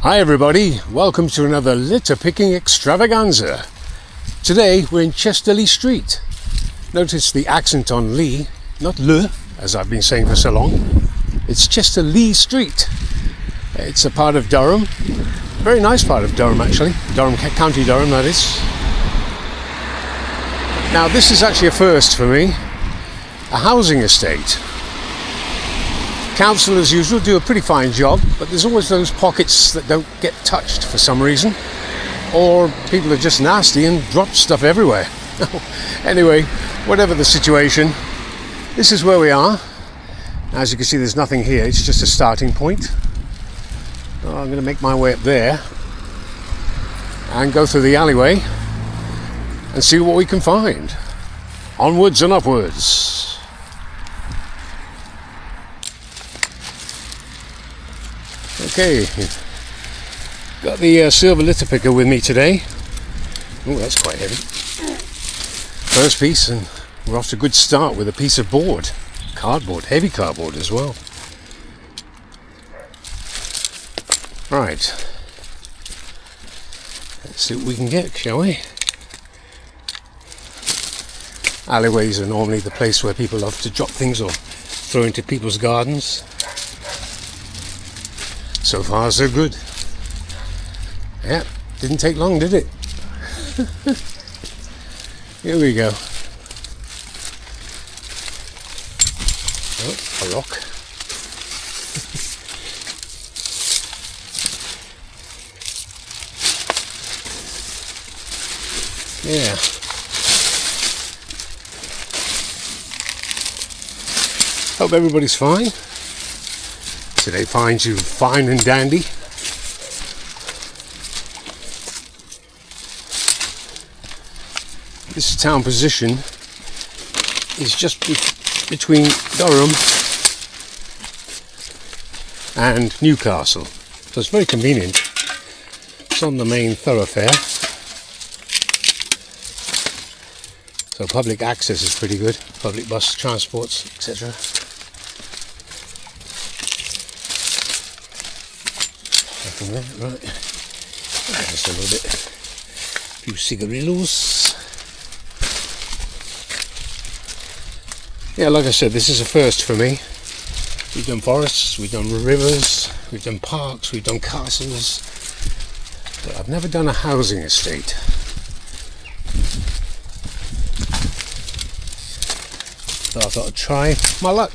Hi everybody, welcome to another litter picking extravaganza. Today we're in Chester Lee Street. Notice the accent on Lee, not Le, as I've been saying for so long. It's Chester Lee Street. It's a part of Durham, very nice part of Durham actually, County Durham that is. Now this is actually a first for me, a housing estate. Council, as usual, do a pretty fine job, but there's always those pockets that don't get touched for some reason, or people are just nasty and drop stuff everywhere. Anyway, whatever the situation, this is where we are. As you can see, there's nothing here, it's just a starting point. I'm going to make my way up there and go through the alleyway and see what we can find. Onwards and upwards. Okay, got the silver litter picker with me today. Oh, that's quite heavy. First piece, and we're off to a good start with a piece of board. Cardboard, heavy cardboard as well. Right, let's see what we can get, shall we? Alleyways are normally the place where people love to drop things or throw into people's gardens. So far so good. Yeah, didn't take long, did it? Here we go. Oh, a rock. Yeah. Hope everybody's fine. Today finds you fine and dandy. This town position is just between Durham and Newcastle, so it's very convenient. It's on the main thoroughfare, so public access is pretty good, public bus transports, etc. Right, just a little bit, a few cigarillos. Yeah, like I said, this is a first for me. We've done forests, we've done rivers, we've done parks, we've done castles, but I've never done a housing estate. So I thought I'd try my luck.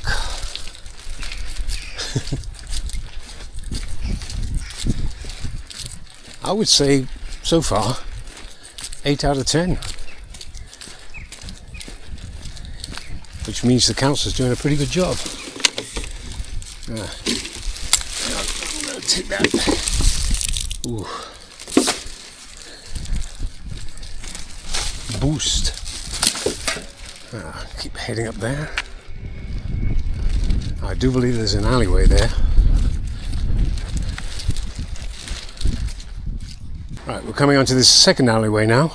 I would say, so far, 8 out of 10. Which means the council's doing a pretty good job. I'm going to take that. Ooh. Boost. Keep heading up there. I do believe there's an alleyway there. Right, we're coming onto this second alleyway now,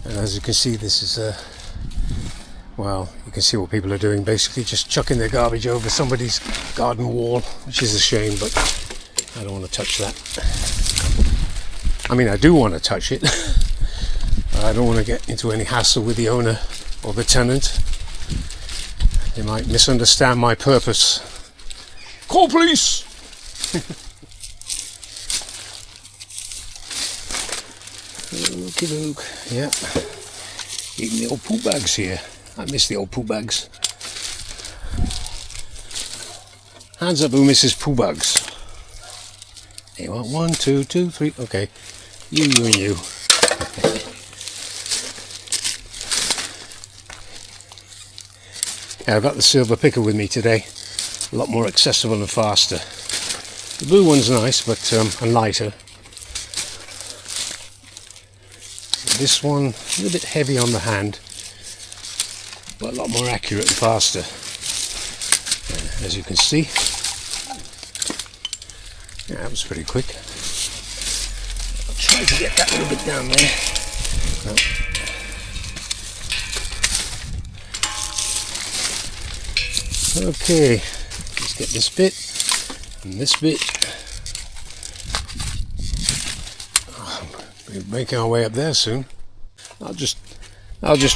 and as you can see, this is well, you can see what people are doing, basically just chucking their garbage over somebody's garden wall, which is a shame, but I don't want to touch that. I mean, I do want to touch it. I don't want to get into any hassle with the owner or the tenant. They might misunderstand my purpose. Call police! Okie doke, yeah. Even the old poo bags here. I miss the old poo bags. Hands up who misses poo bags. There you are, 1, 2, 2, 3, okay. You and you. Yeah, I've got the silver picker with me today. A lot more accessible and faster. The blue one's nice, but and lighter. This one, a little bit heavy on the hand, but a lot more accurate and faster, as you can see. Yeah, that was pretty quick. I'll try to get that little bit down there. No. Okay, let's get this bit and this bit. We're making our way up there soon. I'll just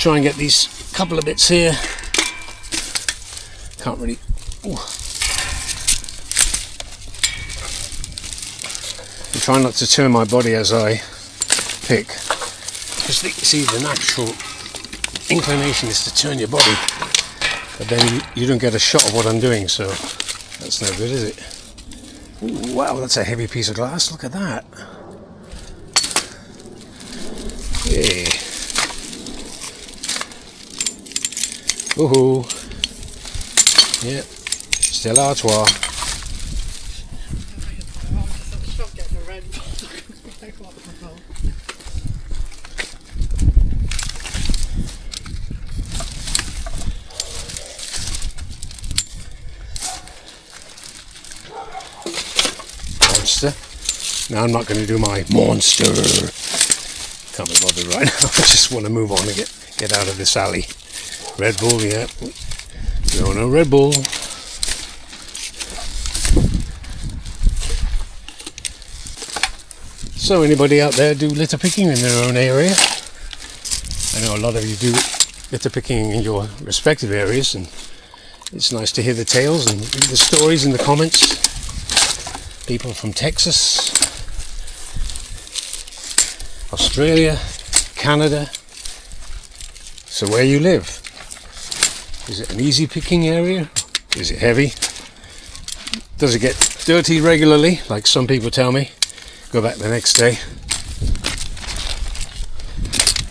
try and get these couple of bits here. Can't really. Ooh. I'm trying not to turn my body as I pick, because see, the natural inclination is to turn your body, but then you don't get a shot of what I'm doing, so that's no good, is it? Ooh, wow, that's a heavy piece of glass. Look at that. Yeah. Woohoo. Yeah. Stella Artois. Monster. Now I'm not going to do my monster. Can't be bothered right now. I just want to move on and get out of this alley. Red Bull, yeah. No Red Bull. So anybody out there do litter picking in their own area? I know a lot of you do litter picking in your respective areas, and it's nice to hear the tales and read the stories in the comments. People from Texas, Australia, Canada. So where you live? Is it an easy picking area? Is it heavy? Does it get dirty regularly, like some people tell me? Go back the next day.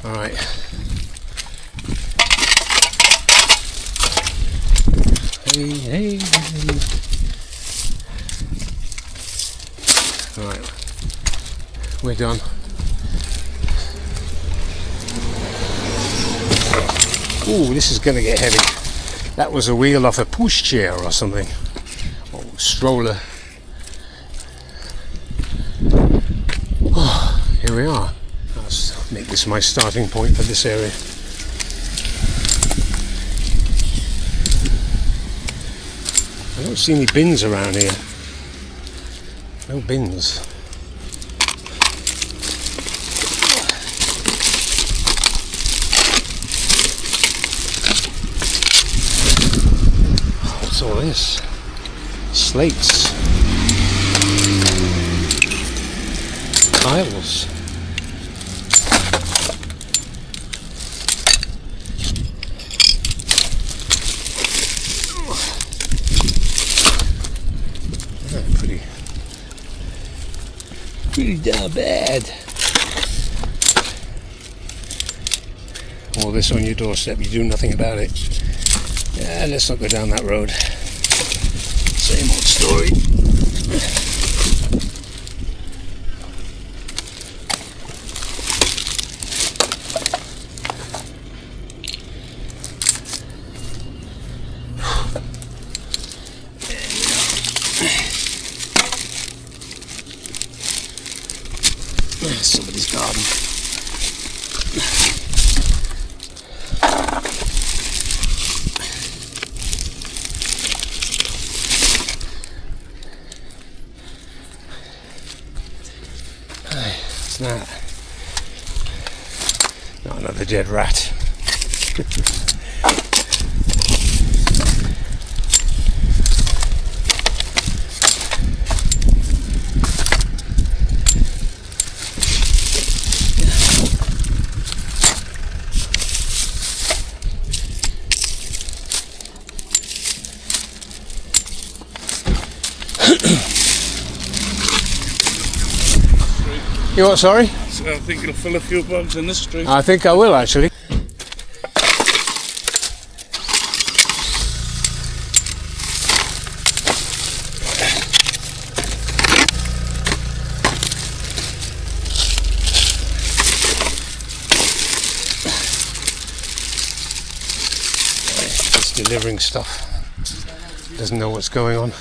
Alright. Hey. Alright. We're done. Ooh, this is going to get heavy. That was a wheel off a pushchair or something. Oh, stroller. Oh, here we are. Let's make this my starting point for this area. I don't see any bins around here. No bins. What's all this? Slates. Tiles. Pretty damn bad. All this on your doorstep, you do nothing about it. Yeah, let's not go down that road. Same old story. Somebody's garden. What's that? Not another dead rat. You what, sorry? So I think you'll fill a few bugs in this street. I think I will, actually. It's delivering stuff. Doesn't know what's going on.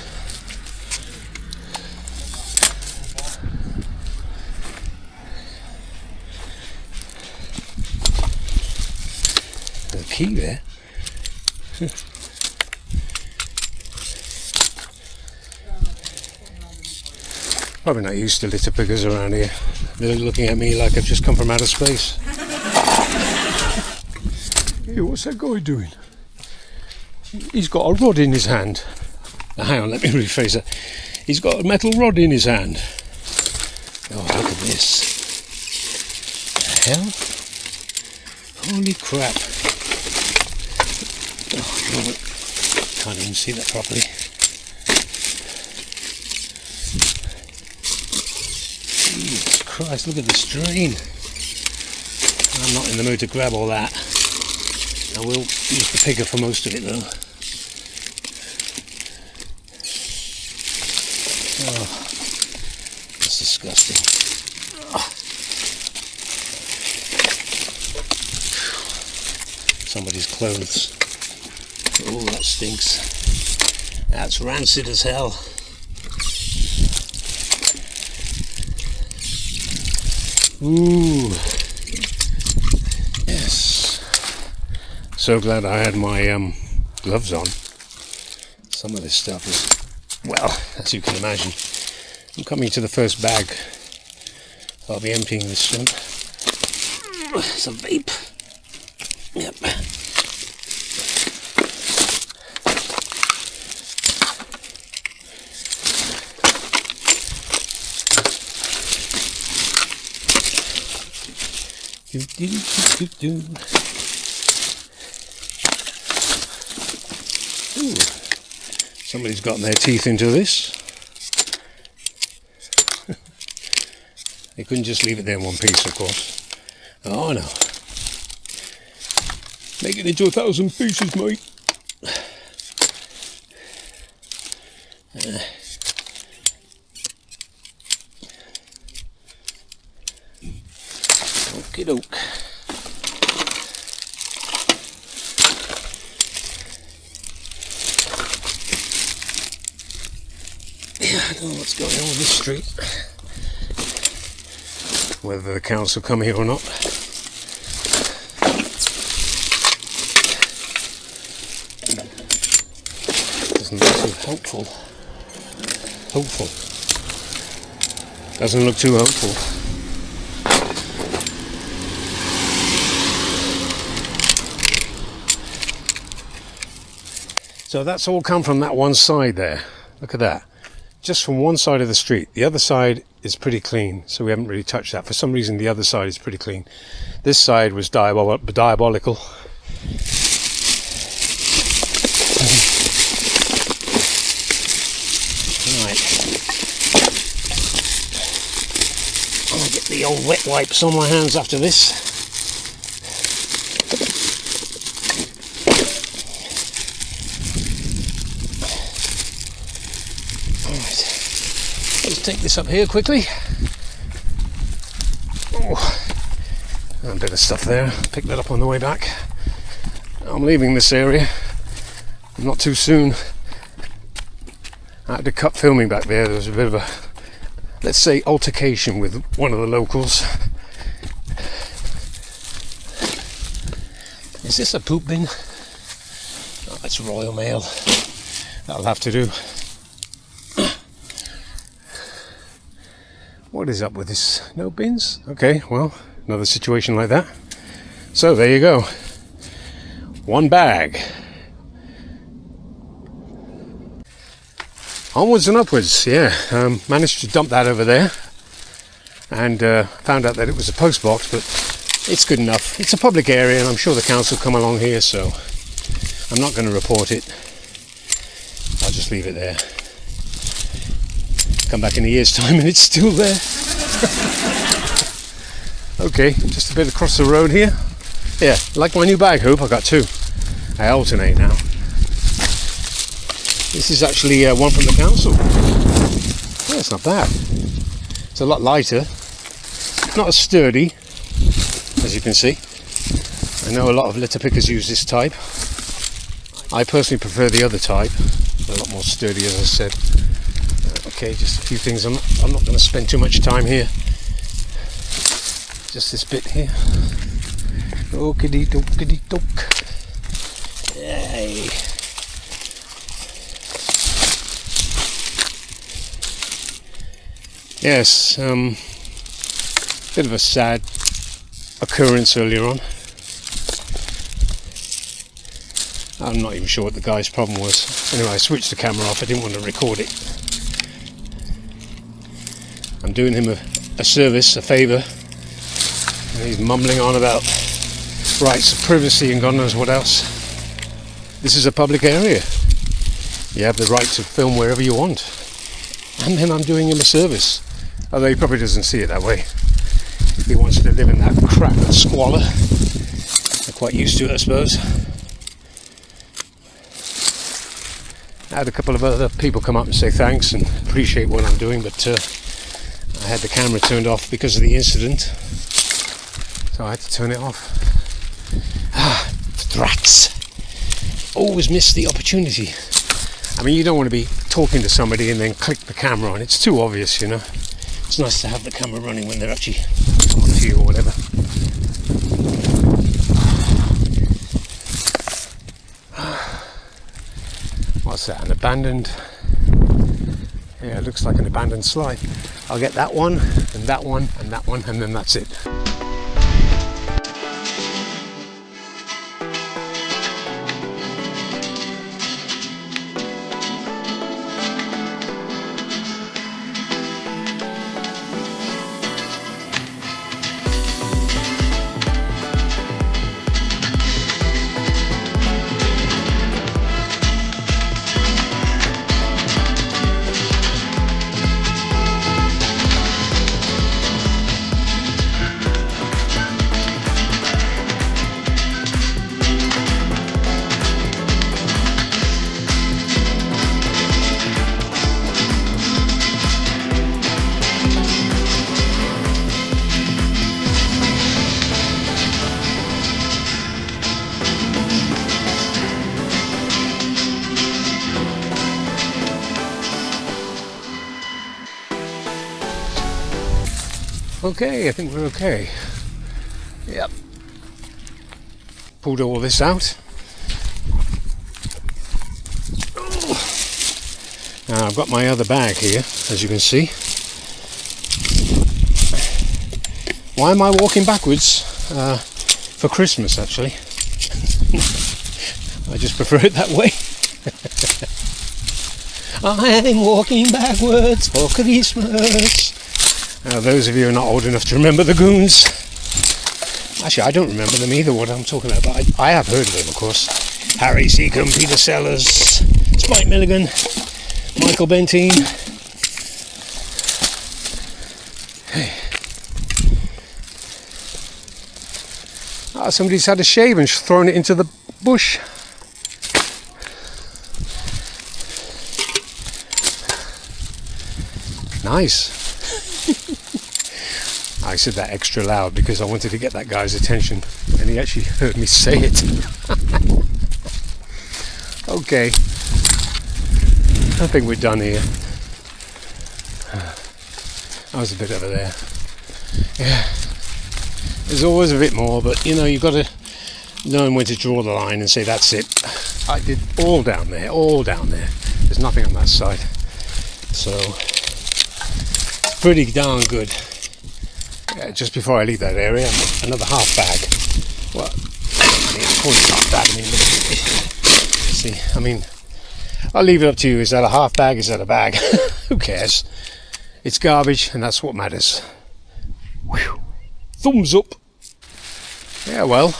Key there. Probably not used to litter pickers around here. They're looking at me like I've just come from outer space. Hey, what's that guy doing? He's got a rod in his hand. Now, hang on, let me rephrase that. He's got a metal rod in his hand. Oh, look at this. The hell? Holy crap. Oh, God. Can't even see that properly. Jesus Christ, look at the strain. I'm not in the mood to grab all that. I will use the picker for most of it though. Oh, that's disgusting. Oh. Somebody's clothes. Oh, that stinks. That's rancid as hell. Ooh. Yes. So glad I had my gloves on. Some of this stuff is, well, as you can imagine. I'm coming to the first bag. I'll be emptying this soon. It's a vape. Yep. Ooh. Somebody's gotten their teeth into this. They couldn't just leave it there in one piece, of course. Oh no. Make it into 1,000 pieces, mate. Okie doke. Yeah, I don't know what's going on with this street. Whether the council come here or not. Doesn't look too hopeful. Doesn't look too hopeful. So that's all come from that one side there. Look at that. Just from one side of the street. The other side is pretty clean, so we haven't really touched that. For some reason the other side is pretty clean. This side was diabolical. Right. I'll get the old wet wipes on my hands after this. Take this up here quickly. Oh, a bit of stuff there. Pick that up on the way back. I'm leaving this area. Not too soon. I had to cut filming back there. There was a bit of a, let's say, altercation with one of the locals. Is this a poop bin? Oh, it's Royal Mail. That'll have to do. What is up with this? No bins? Okay, well, another situation like that. So there you go. One bag. Onwards and upwards, yeah. Managed to dump that over there. And found out that it was a post box, but it's good enough. It's a public area and I'm sure the council come along here, so I'm not going to report it. I'll just leave it there. Come back in a year's time and it's still there. Okay, just a bit across the road here. Yeah, like my new bag hoop, I got two. I alternate now. This is actually one from the council. Yeah, it's not bad. It's a lot lighter. Not as sturdy, as you can see. I know a lot of litter pickers use this type. I personally prefer the other type. A lot more sturdy, as I said. Okay, just a few things. I'm not going to spend too much time here. Just this bit here. Okey doke. Yay. Yes, bit of a sad occurrence earlier on. I'm not even sure what the guy's problem was. Anyway, I switched the camera off. I didn't want to record it. I'm doing him a service, a favour, and he's mumbling on about rights of privacy and God knows what else. This is a public area. You have the right to film wherever you want. And then I'm doing him a service. Although he probably doesn't see it that way. He wants to live in that crap and squalor. They're quite used to it, I suppose. I had a couple of other people come up and say thanks and appreciate what I'm doing, but I had the camera turned off because of the incident, so I had to turn it off. Drats! Always miss the opportunity. I mean, you don't want to be talking to somebody and then click the camera on. It's too obvious, you know. It's nice to have the camera running when they're actually talking to you or whatever. What's that? An abandoned... Yeah, it looks like an abandoned slide. I'll get that one, and that one, and that one, and then that's it. Okay, I think we're okay. Yep. Pulled all this out. Now I've got my other bag here, as you can see. Why am I walking backwards? For Christmas, actually. I just prefer it that way. I'm walking backwards for Christmas. Now, those of you who are not old enough to remember the Goons, actually I don't remember them either, what I'm talking about, but I have heard of them, of course. Harry Seacombe, Peter Sellers, Spike Milligan, Michael Bentine. Hey. Somebody's had a shave and thrown it into the bush. Nice. I said that extra loud because I wanted to get that guy's attention, and he actually heard me say it. Okay, I think we're done here. I was a bit over there. Yeah, there's always a bit more, but you know, you've got to learn when to draw the line and say that's it. I did all down there, all down there. There's nothing on that side, so it's pretty darn good. Just before I leave that area, another half bag. Well, I mean, of course half bag. I mean, see, I mean, I'll leave it up to you. Is that a half bag? Is that a bag? Who cares? It's garbage, and that's what matters. Whew. Thumbs up. Yeah, well,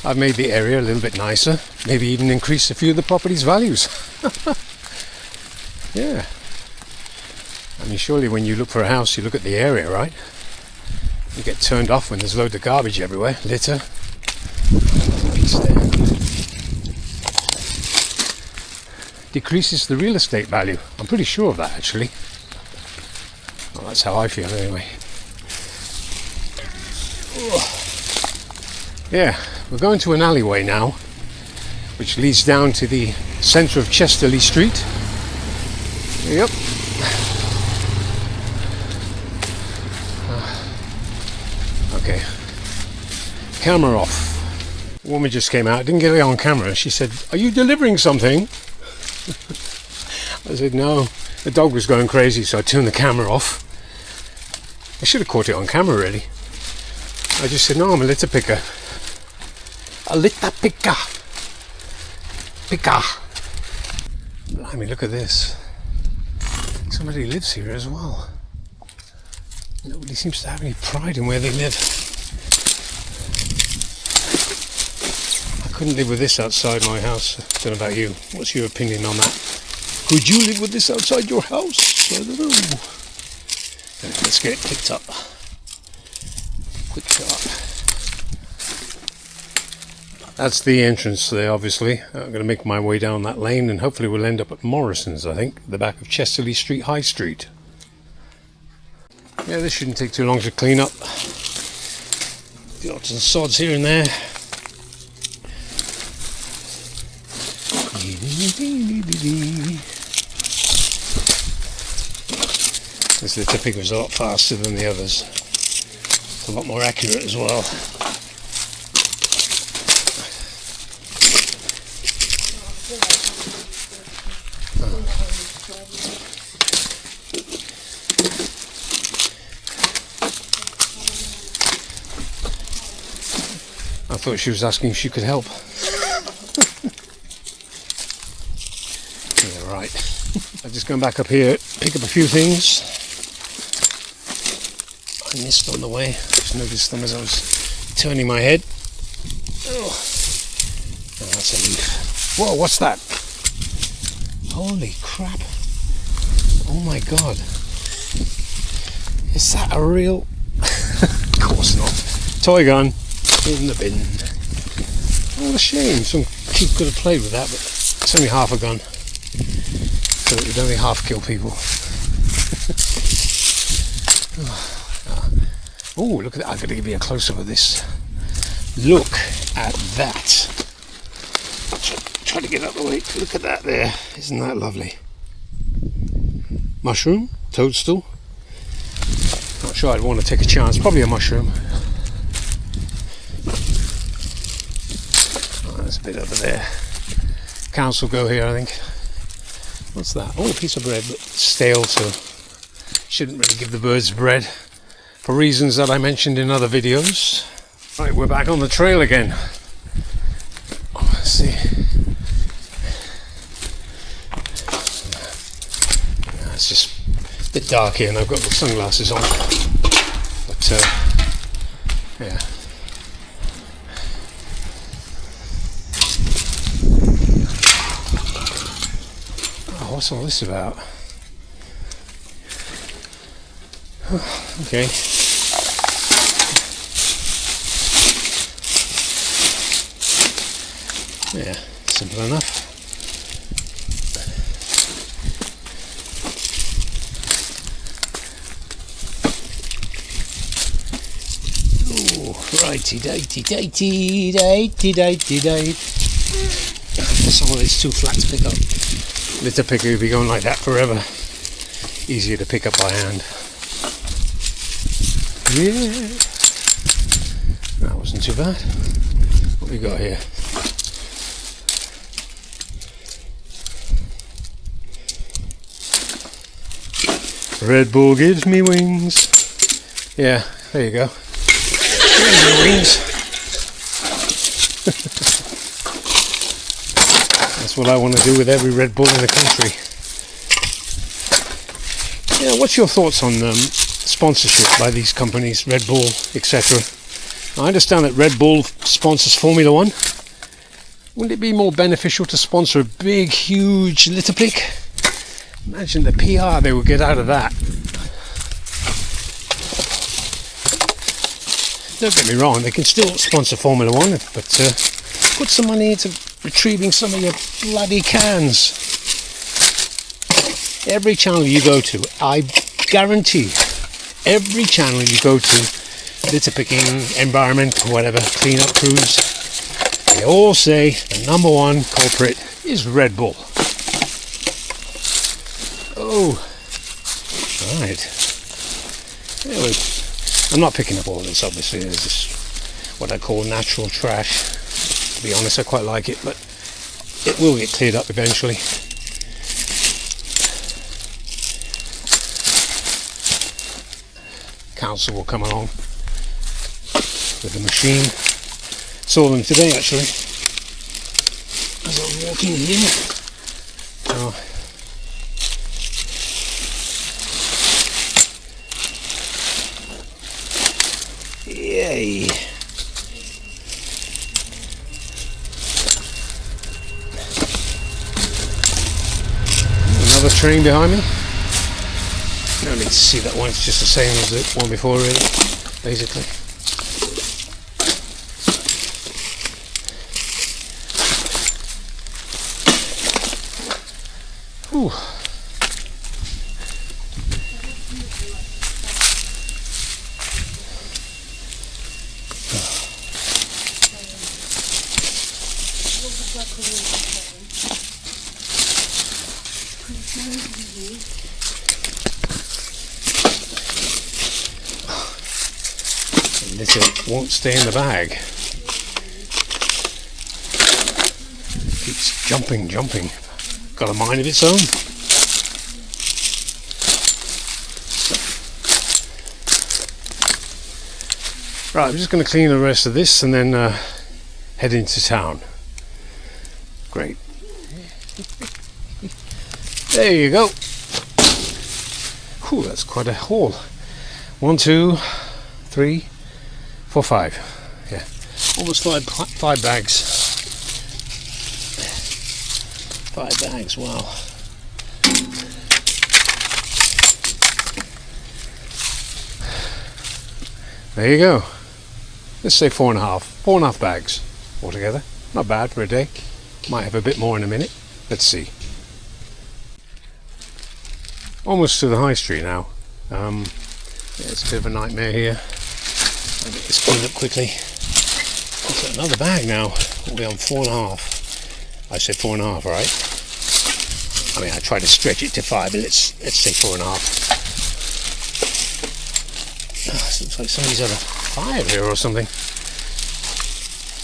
I've made the area a little bit nicer. Maybe even increased a few of the property's values. Yeah. I mean, surely when you look for a house, you look at the area, right? You get turned off when there's loads of garbage everywhere, litter. Piece there. Decreases the real estate value. I'm pretty sure of that, actually. Well, that's how I feel anyway. Yeah, we're going to an alleyway now, which leads down to the centre of Chesterley Street. Yep. Okay. Camera off. A woman just came out, didn't get it on camera. She said, "Are you delivering something?" I said, "No." The dog was going crazy, so I turned the camera off. I should have caught it on camera really. I just said, no, I'm a litter picker. A litter picker. Picker. Blimey, look at this. Somebody lives here as well. Nobody seems to have any pride in where they live. I couldn't live with this outside my house. Don't know about you. What's your opinion on that? Could you live with this outside your house? I don't know. Anyway, let's get it picked up. Quick shot. That's the entrance there, obviously. I'm going to make my way down that lane and hopefully we'll end up at Morrison's, I think, the back of Chesterley Street, High Street. Yeah, this shouldn't take too long to clean up. The odds and sods here and there. This litter picker is a lot faster than the others. It's a lot more accurate as well. I thought she was asking if she could help. Yeah, right. I've just gone back up here, pick up a few things. I missed on the way. Just noticed them as I was turning my head. Oh, that's a leaf. Whoa, what's that? Holy crap. Oh my god. Is that a real... Of course not. Toy gun in the bin. What a shame. Some kid could have played with that, but it's only half a gun. So it would only half kill people. Oh, look at that. I've got to give you a close-up of this. Look at that. Try to get out of the way. Look at that there. Isn't that lovely? Mushroom? Toadstool? Not sure I'd want to take a chance. Probably a mushroom. Oh, there's a bit over there. Council go here, I think. What's that? Oh, a piece of bread, but stale, so shouldn't really give the birds bread for reasons that I mentioned in other videos. Right, we're back on the trail again. Oh, let's see. It's just a bit dark here and I've got the sunglasses on. But, yeah. Oh, what's all this about? Okay. Yeah, simple enough. Righty datey datey datey datey datey. Some of it's too flat to pick up. Litter picker would be going like that forever. Easier to pick up by hand. Yeah. That wasn't too bad. What we got here? Red Bull gives me wings. Yeah, there you go. Wings. That's what I want to do with every Red Bull in the country. Yeah, what's your thoughts on sponsorship by these companies, Red Bull, etc.? I understand that Red Bull sponsors Formula One. Wouldn't it be more beneficial to sponsor a big, huge litter pick? Imagine the PR they would get out of that. Don't get me wrong, they can still sponsor Formula One, but put some money into retrieving some of your bloody cans. Every channel you go to, I guarantee, every channel you go to, litter picking, environment, whatever, clean-up crews, they all say the number one culprit is Red Bull. Oh, right. Anyway, I'm not picking up all this, obviously. There's just what I call natural trash. To be honest, I quite like it, but it will get cleared up eventually. council will come along with the machine. Saw them today actually as I was walking here. Oh. Yay! Another train behind me. No need to see that one, it's just the same as the one before really, basically. Ooh. It won't stay in the bag. Keeps jumping. Got a mind of its own. Right, I'm just going to clean the rest of this and then head into town. Great. There you go. Whew, that's quite a haul. 1, 2, 3, 4, 5. Yeah, almost five bags. 5 bags. Wow. There you go. Let's say 4.5 bags altogether. Not bad for a day. Might have a bit more in a minute. Let's see. Almost to the high street now. Yeah, it's a bit of a nightmare here. I'll get this cleaned up quickly. That's another bag now. We'll be on 4.5. I said 4.5, right? I mean, I tried to stretch it to 5, but let's say 4.5. Oh, this looks like somebody's had a fire here or something.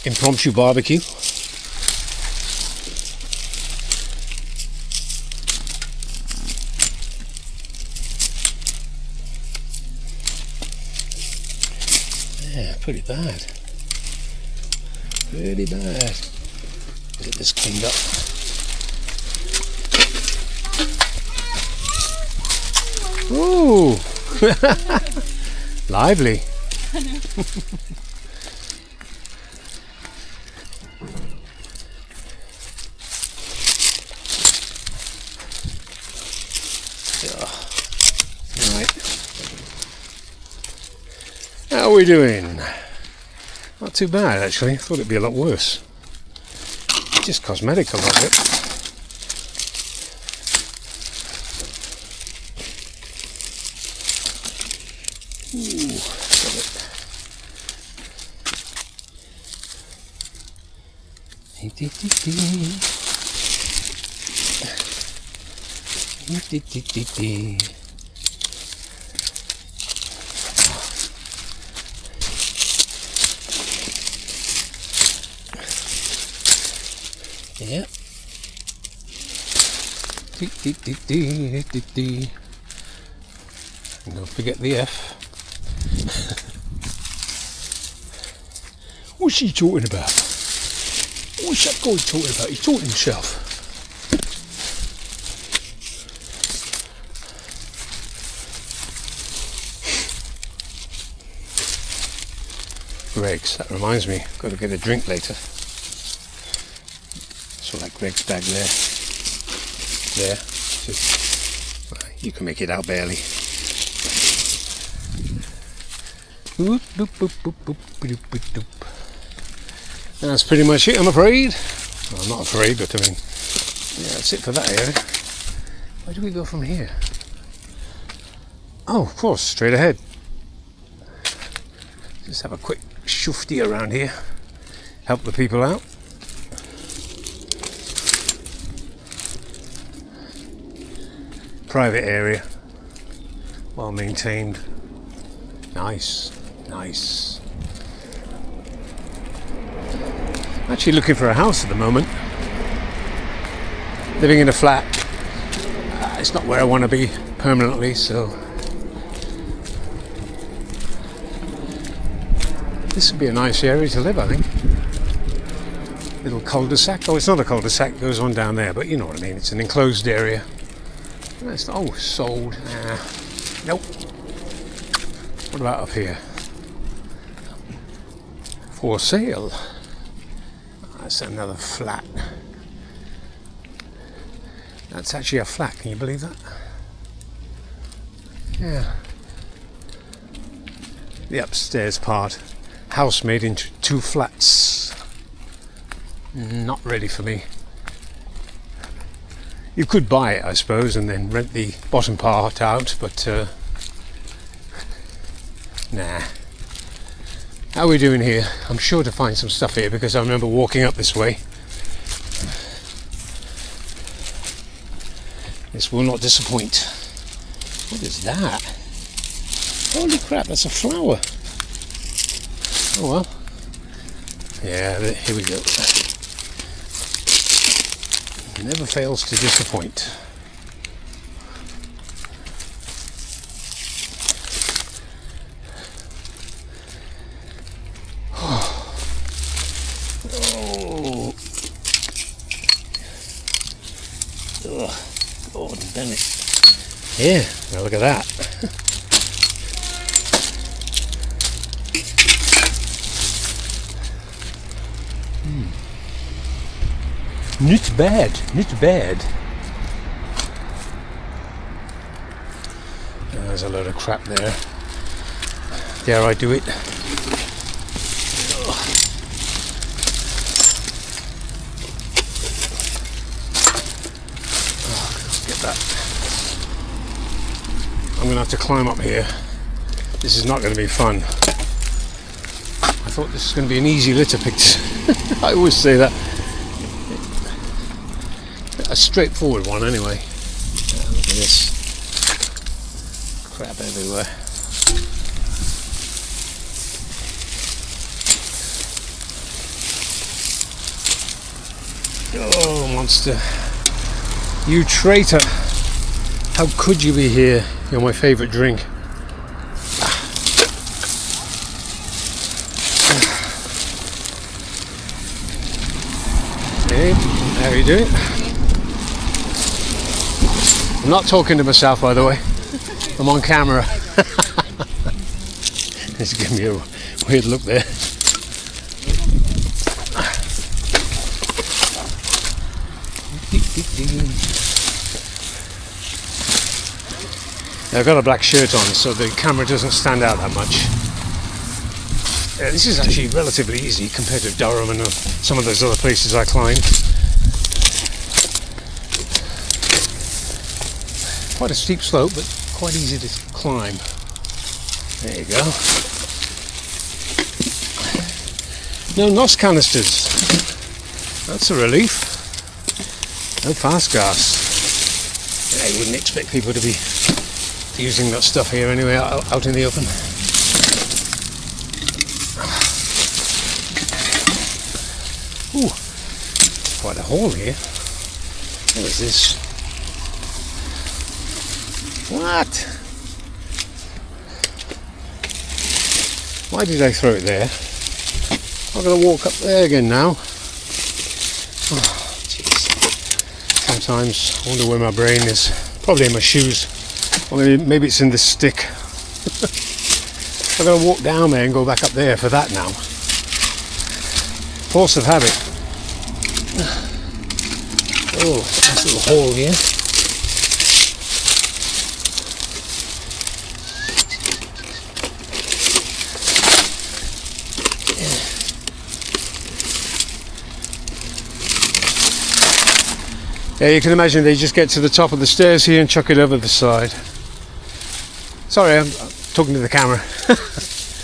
Impromptu barbecue. Yeah, pretty bad. Pretty bad. Get this cleaned up. Ooh! Lively. Right. How are we doing? Not too bad actually. I thought it'd be a lot worse. Just cosmetic a little bit. Ooh, got it. Yeah. And don't forget the F. What's he talking about? What's that guy talking about? He's talking himself. Greg's, that reminds me, got to get a drink later. So like Greg's bag there. There. You can make it out barely. Boop, boop, boop, boop, boop, boop, boop, boop. That's pretty much it, I'm afraid. Well, I'm not afraid, but I mean, yeah, that's it for that area. Where do we go from here? Oh, of course, straight ahead. Just have a quick shufti around here. Help the people out. Private area. Well maintained. Nice. Nice. I'm actually looking for a house at the moment. Living in a flat. It's not where I want to be permanently, so This would be a nice area to live, I think. Little cul-de-sac. Oh, it's not a cul-de-sac, it goes on down there, but you know what I mean. It's an enclosed area. Oh, sold. Nope. What about up here? For sale. That's another flat. That's actually a flat, can you believe that? Yeah. The upstairs part. House made into 2 flats. Not ready for me. You could buy it, I suppose, and then rent the bottom part out, but nah. How are we doing here? I'm sure to find some stuff here because I remember walking up this way. This will not disappoint. What is that? Holy crap, that's a flower. Oh well. Yeah, here we go. Never fails to disappoint. Oh. Ugh. Gordon Bennett. Yeah, now look at that. Not bad, not bad. There's a load of crap there. Dare I do it? Get that. I'm going to have to climb up here. This is not going to be fun. I thought this was going to be an easy litter pick. I always say that. A straightforward one anyway. Look at this. Crap everywhere. Oh, monster. You traitor. How could you be here? You're my favourite drink. Hey, how are you doing? I'm not talking to myself, by the way. I'm on camera. It's giving me a weird look there. I've got a black shirt on, so the camera doesn't stand out that much. This is actually relatively easy compared to Durham and some of those other places I climbed. Quite a steep slope, but quite easy to climb. There you go. No NOS canisters. That's a relief. No fast gas. I wouldn't expect people to be using that stuff here anyway, out in the open. Ooh, quite a hole here. What is this? What? Why did I throw it there? I'm going to walk up there again now. Oh, jeez. Sometimes I wonder where my brain is. Probably in my shoes. Or maybe it's in this stick. I'm going to walk down there and go back up there for that now. Force of habit. Oh, nice little hole here. Yeah, you can imagine they just get to the top of the stairs here and chuck it over the side. Sorry, I'm talking to the camera.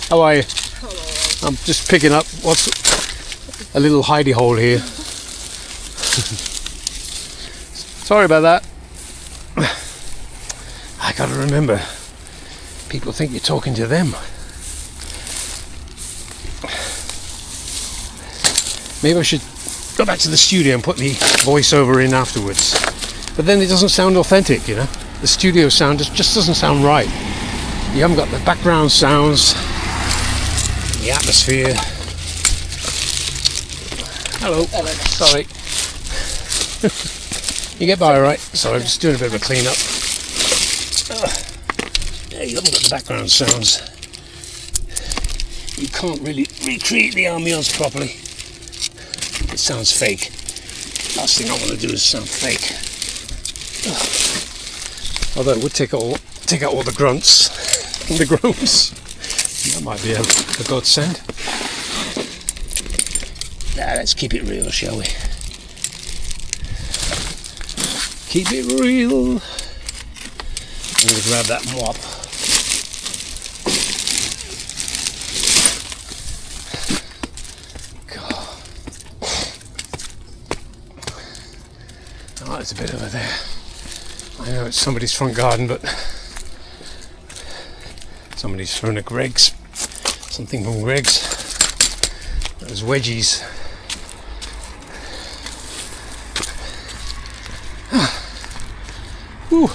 How are you? Hello. I'm just picking up what's a little hidey hole here. Sorry about that. I gotta remember, people think you're talking to them. Maybe I should go back to the studio and put the voiceover in afterwards. But then it doesn't sound authentic, you know. The studio sound just doesn't sound right. You haven't got the background sounds. the atmosphere. Hello. Sorry. You get by all right? Sorry, I'm just doing a bit of a clean up. Yeah, you haven't got the background sounds. You can't really recreate the ambience properly. It sounds fake. Last thing I want to do is sound fake. Although it would take out all the grunts and the groans. That might be a godsend. Nah, let's keep it real, shall we? Keep it real. I'm going to grab that mop. God. Oh, there's a bit over there. I know it's somebody's front garden, but somebody's thrown a Greggs. Something from Greggs. Those wedgies. Ooh.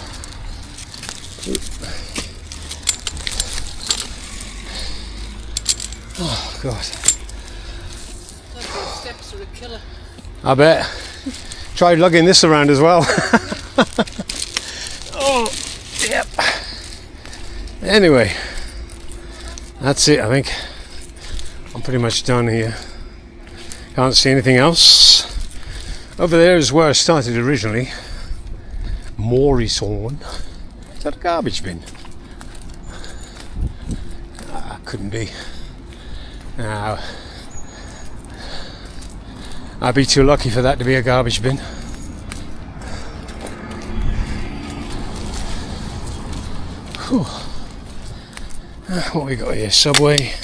Oh God. Those steps are a killer. I bet. Tried lugging this around as well. Oh, yep. Anyway, that's it, I think. I'm pretty much done here. Can't see anything else. Over there is where I started originally. Morrison. Is that a garbage bin? Couldn't be. No. I'd be too lucky for that to be a garbage bin. Whew. What we got here? Subway.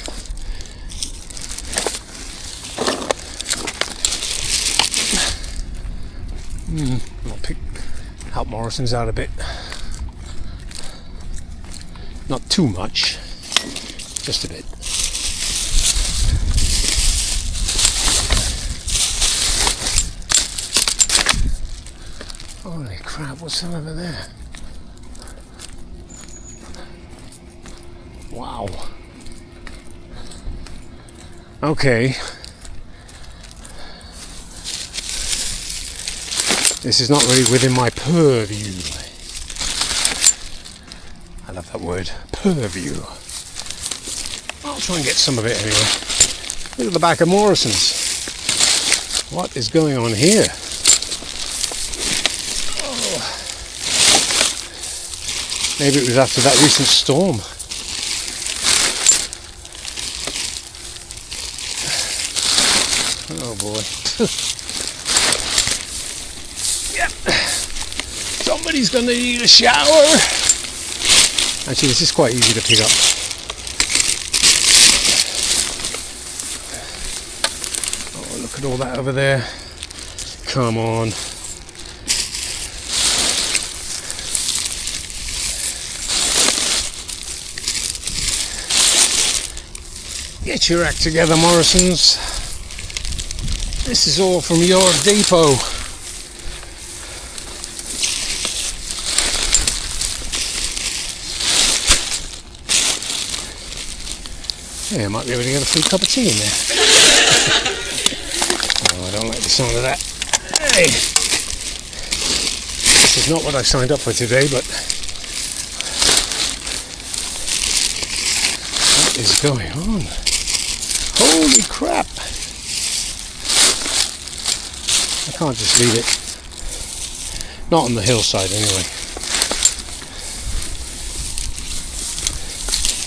I'll help Morrison's out a bit. Not too much, just a bit. Holy crap, what's that over there? Wow. Okay. This is not really within my purview. I love that word, purview. I'll try and get some of it anyway. Look at the back of Morrison's. What is going on here? Oh. Maybe it was after that recent storm. Oh boy. Yep. Somebody's gonna need a shower. Actually, this is quite easy to pick up. Oh, look at all that over there. Come on. Get your act together, Morrisons. This is all from your depot. Yeah, I might be able to get a free cup of tea in there. Oh, I don't like the sound of that. Hey! This is not what I signed up for today, but what is going on? Holy crap! I can't just leave it. Not on the hillside anyway.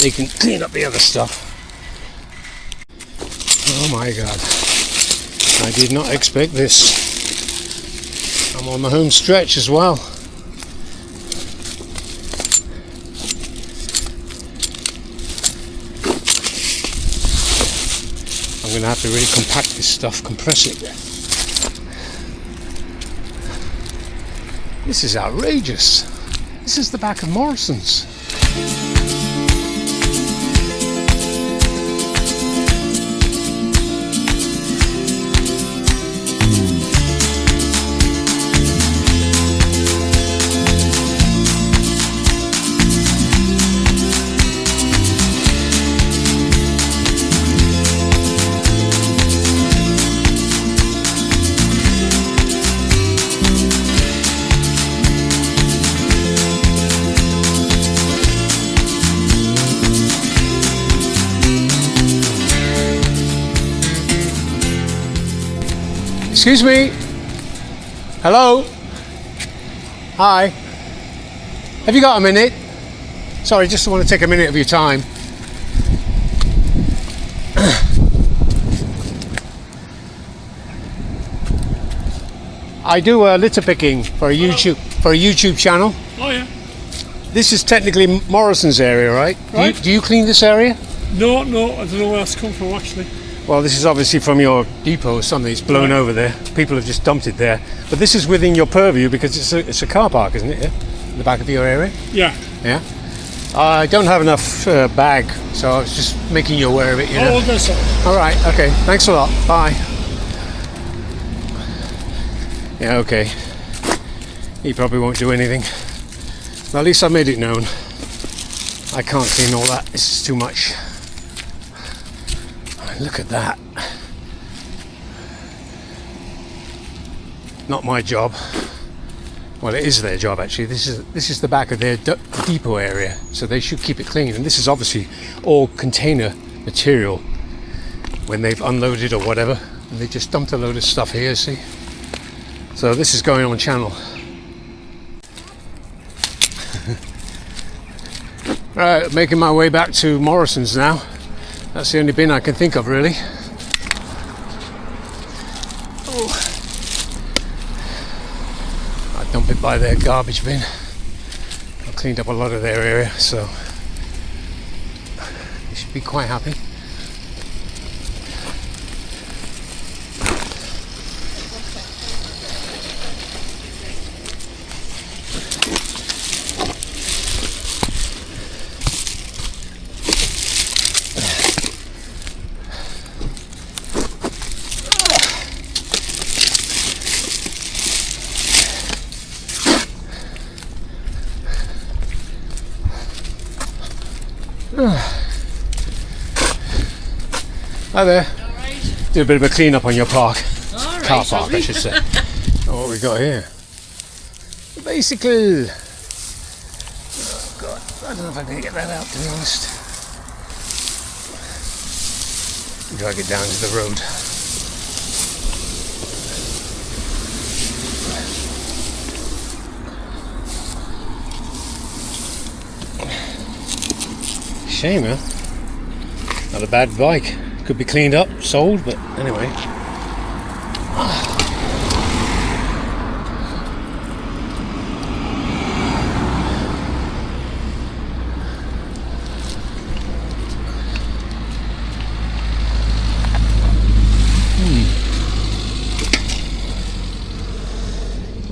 They can clean up the other stuff. Oh my God. I did not expect this. I'm on the home stretch as well. I'm going to have to really compact this stuff, compress it. This is outrageous. This is the back of Morrison's. Excuse me. Hello. Hi. Have you got a minute? Sorry, just want to take a minute of your time. I do litter picking for a YouTube channel. Oh yeah. This is technically Morrison's area, right? Right. Do you clean this area? No, I don't know where that's come from actually. Well, this is obviously from your depot or something. It's blown over there. People have just dumped it there. But this is within your purview because it's a car park, isn't it? Yeah? In the back of your area. Yeah. Yeah. I don't have enough bag, so I was just making you aware of it. You know. Oh, that's all. All right. Okay. Thanks a lot. Bye. Yeah. Okay. He probably won't do anything. Well, at least I made it known. I can't clean all that. It's too much. Look at that. Not my job. Well, it is their job actually. This is the back of their depot area, so they should keep it clean. And this is obviously all container material when they've unloaded or whatever, and they just dumped a load of stuff here. See, so this is going on channel. Right, making my way back to Morrison's now. That's the only bin I can think of, really. Oh. I dump it by their garbage bin. I cleaned up a lot of their area, so they should be quite happy. Hi there. Alright. Do a bit of a clean up on your park. Alright. Car park, I should say. Oh, what we got here? A bicycle. Oh God, I don't know if I can get that out, to be honest. Drag it down to the road. Shame, huh? Not a bad bike. Could be cleaned up, sold, but anyway.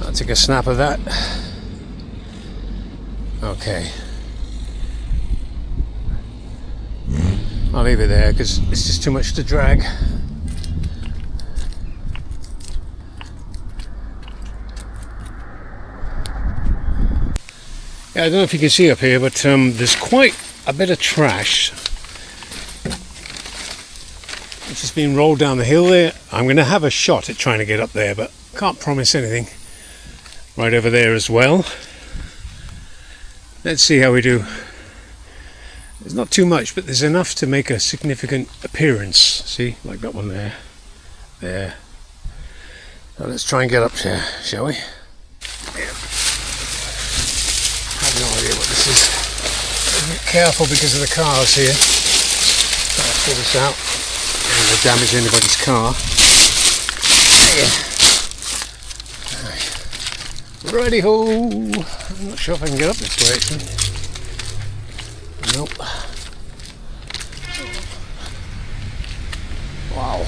I'll take a snap of that. Okay. I'll leave it there because it's just too much to drag. Yeah, I don't know if you can see up here, but there's quite a bit of trash which has been rolled down the hill there. I'm going to have a shot at trying to get up there, but can't promise anything. Right over there as well. Let's see how we do. There's not too much, but there's enough to make a significant appearance. See, like that one there. There. Now let's try and get up here, shall we? Yeah. I have no idea what this is. Be careful because of the cars here. Try to pull this out. I don't want to damage anybody's car. Yeah. Righty ho! I'm not sure if I can get up this way actually. Nope. Wow.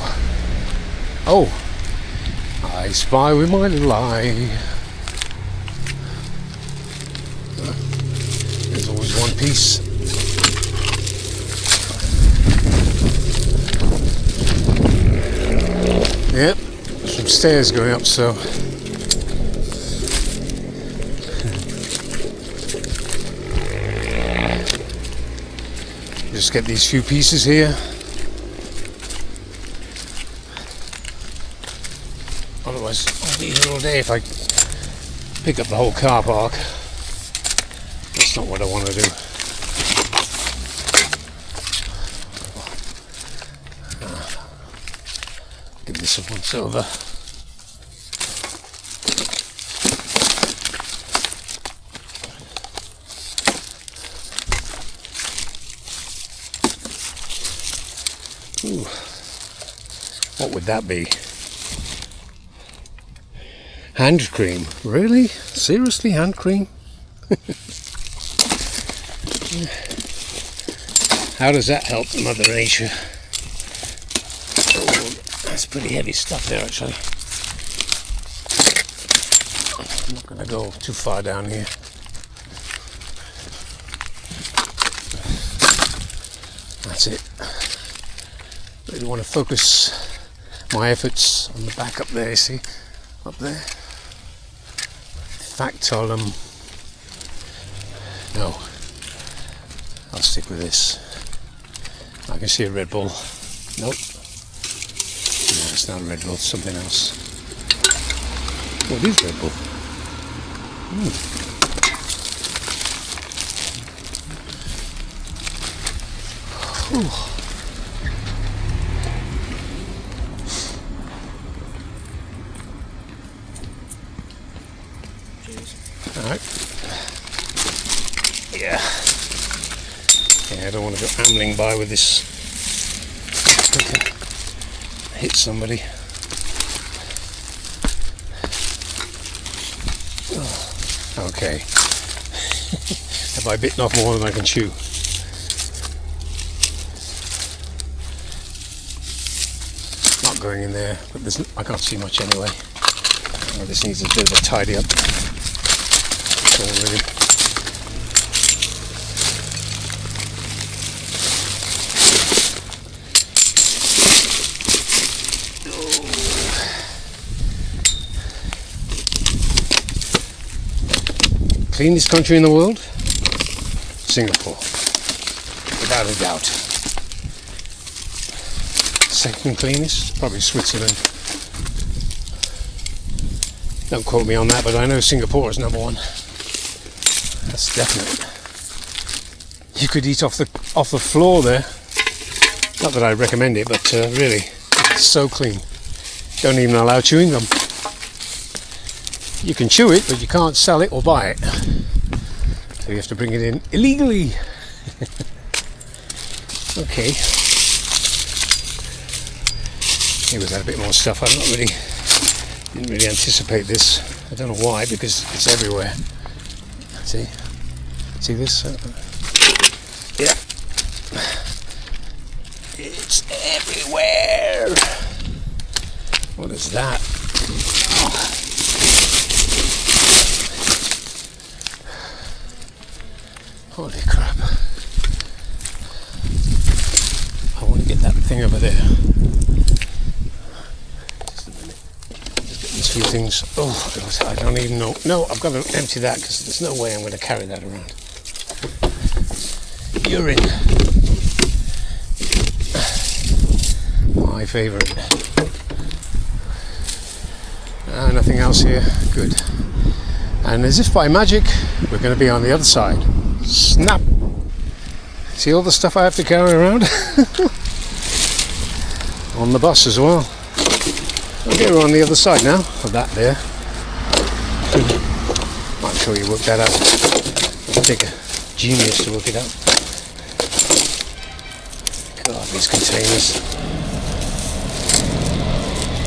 Oh, I spy with my little eye. There's always one piece. Yep, some stairs going up, so. Just get these few pieces here. Otherwise, I'll be here all day if I pick up the whole car park. That's not what I want to do. Give this a once over. Ooh. What would that be? Hand cream. Really? Seriously, hand cream? How does that help Mother Nature? Oh, that's pretty heavy stuff there, actually. I'm not going to go too far down here. That's it. Really want to focus my efforts on the back up there, see? Up there. In fact, no, I'll stick with this. I can see a Red Bull. Nope. No, it's not a Red Bull, it's something else. What is Red Bull? Alright. Yeah. Yeah, I don't want to go ambling by with this. Hit somebody. Okay. Have I bitten off more than I can chew? Not going in there, but I can't see much anyway. Oh, this needs a bit of a tidy up. That's all really. Cleanest country in the world? Singapore, without a doubt. Second cleanest? Probably Switzerland. Don't quote me on that, but I know Singapore is number one. That's definite. You could eat off the floor there. Not that I recommend it, but really, it's so clean. Don't even allow chewing gum. You can chew it, but you can't sell it or buy it. So you have to bring it in illegally. Okay. Here we've got a bit more stuff. Didn't really anticipate this. I don't know why, because it's everywhere. See this? Yeah. It's everywhere. What is that? Holy crap. I want to get that thing over there. Just a minute. Just get these few things. Oh, I don't even know. No, I've got to empty that because there's no way I'm going to carry that around. Urine. My favourite. Nothing else here. Good. And as if by magic, we're going to be on the other side. Snap! See all the stuff I have to carry around? On the bus as well. Okay, we're on the other side now of that there. I'm sure you worked that out. It'll take a genius to work it out. God, these containers.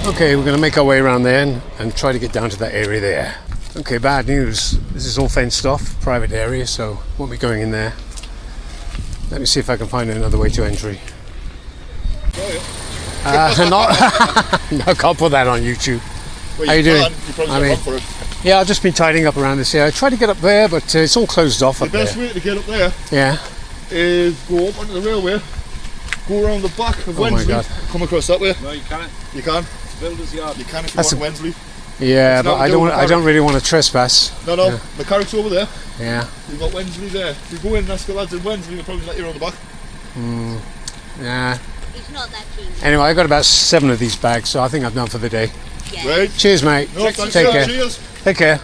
Okay, we're going to make our way around there and try to get down to that area there. Okay, bad news. This is all fenced off, private area, so won't be going in there. Let me see if I can find another way to entry. No, I can't put that on YouTube. Well, how you doing? You probably for it. Yeah, I've just been tidying up around this area. I tried to get up there, but it's all closed off up there. The best way to get up there is go up onto the railway, go around the back of Wensley, God. come across that way. No, you can't. You can. Builder's yard. You can if you That's want Wensley. Yeah, It's but not I don't really want to trespass. No, Yeah. the carrick's over there. Yeah. You've got Wensley there. If you go in and ask the lads in Wensley, they'll probably let you around the back. Yeah. It's not that keen. Anyway, I got about 7 of these bags, so I think I'm done for the day. Yeah. Right? Cheers, mate. No, thanks Take for care. that. Cheers. Take care.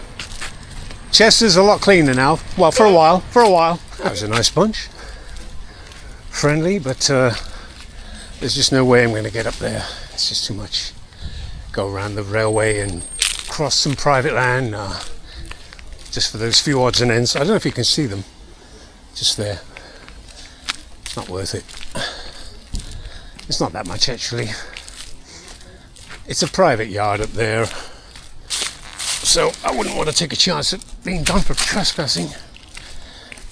Chester's a lot cleaner now. Well, for a while. That was a nice bunch. Friendly, but there's just no way I'm going to get up there. It's just too much. Go around the railway and cross some private land. Just for those few odds and ends. I don't know if you can see them. Just there. It's not worth it. It's not that much actually. It's a private yard up there, so I wouldn't want to take a chance at being done for trespassing.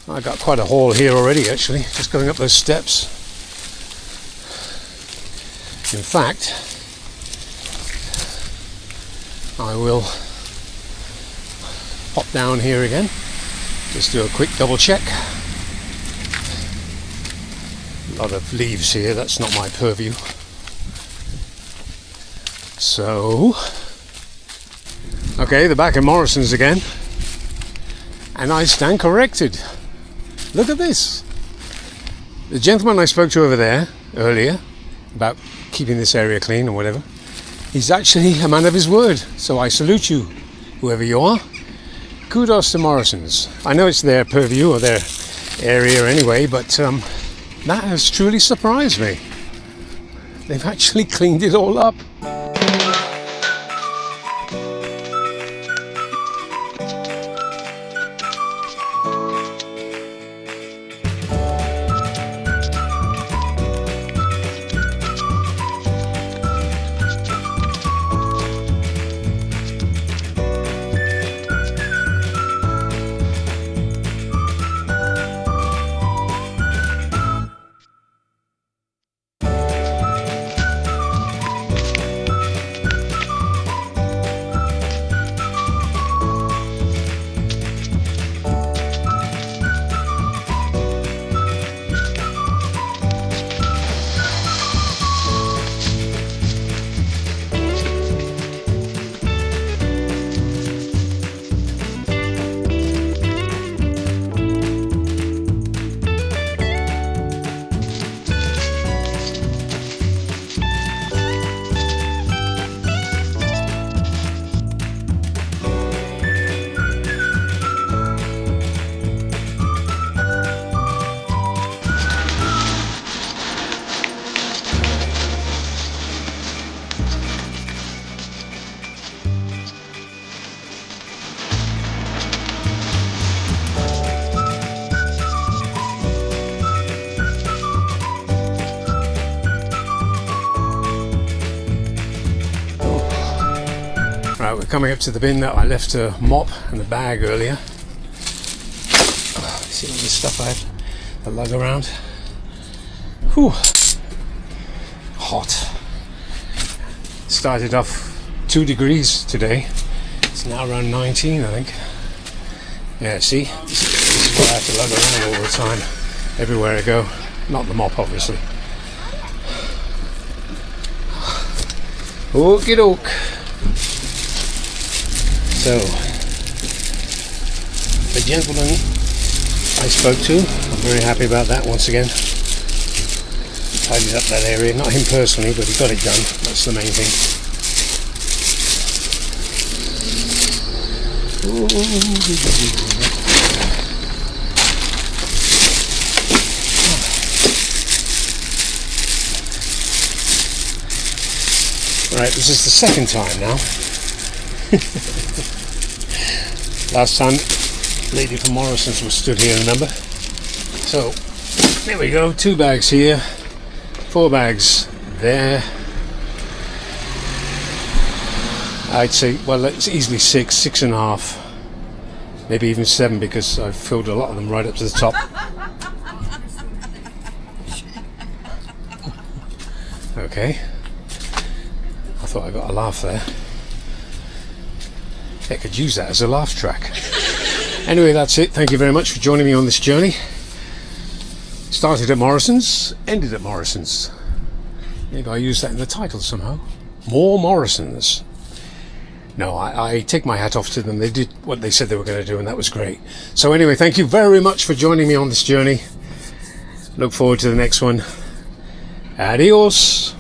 I got quite a haul here already actually, just going up those steps. In fact, I will pop down here again, just do a quick double check. A lot of leaves here, that's not my purview. So, okay, the back of Morrison's again, and I stand corrected. Look at this. The gentleman I spoke to over there earlier about keeping this area clean or whatever, he's actually a man of his word, so I salute you, whoever you are. Kudos to Morrison's. I know it's their purview or their area anyway, but that has truly surprised me. They've actually cleaned it all up. Right, we're coming up to the bin that I left to mop and the bag earlier. See all this stuff I had to lug around. Whew. Hot. Started off 2 degrees today. It's now around 19, I think. Yeah, see? This is what I have to lug around all the time, everywhere I go. Not the mop, obviously. Okie doke. So, the gentleman I spoke to, I'm very happy about that once again. Tidied up that area, not him personally, but he got it done. That's the main thing. Right, this is the second time now. Last time, lady from Morrison's was stood here, remember? So, there we go, 2 bags here, 4 bags there. I'd say, well, it's easily 6.5, maybe even 7, because I've filled a lot of them right up to the top. Okay. I thought I got a laugh there. I could use that as a laugh track. Anyway, that's it. Thank you very much for joining me on this journey. Started at Morrison's, ended at Morrison's. Maybe I used that in the title somehow. More Morrison's. No, I take my hat off to them. They did what they said they were going to do, and that was great. So anyway, thank you very much for joining me on this journey. Look forward to the next one. Adios.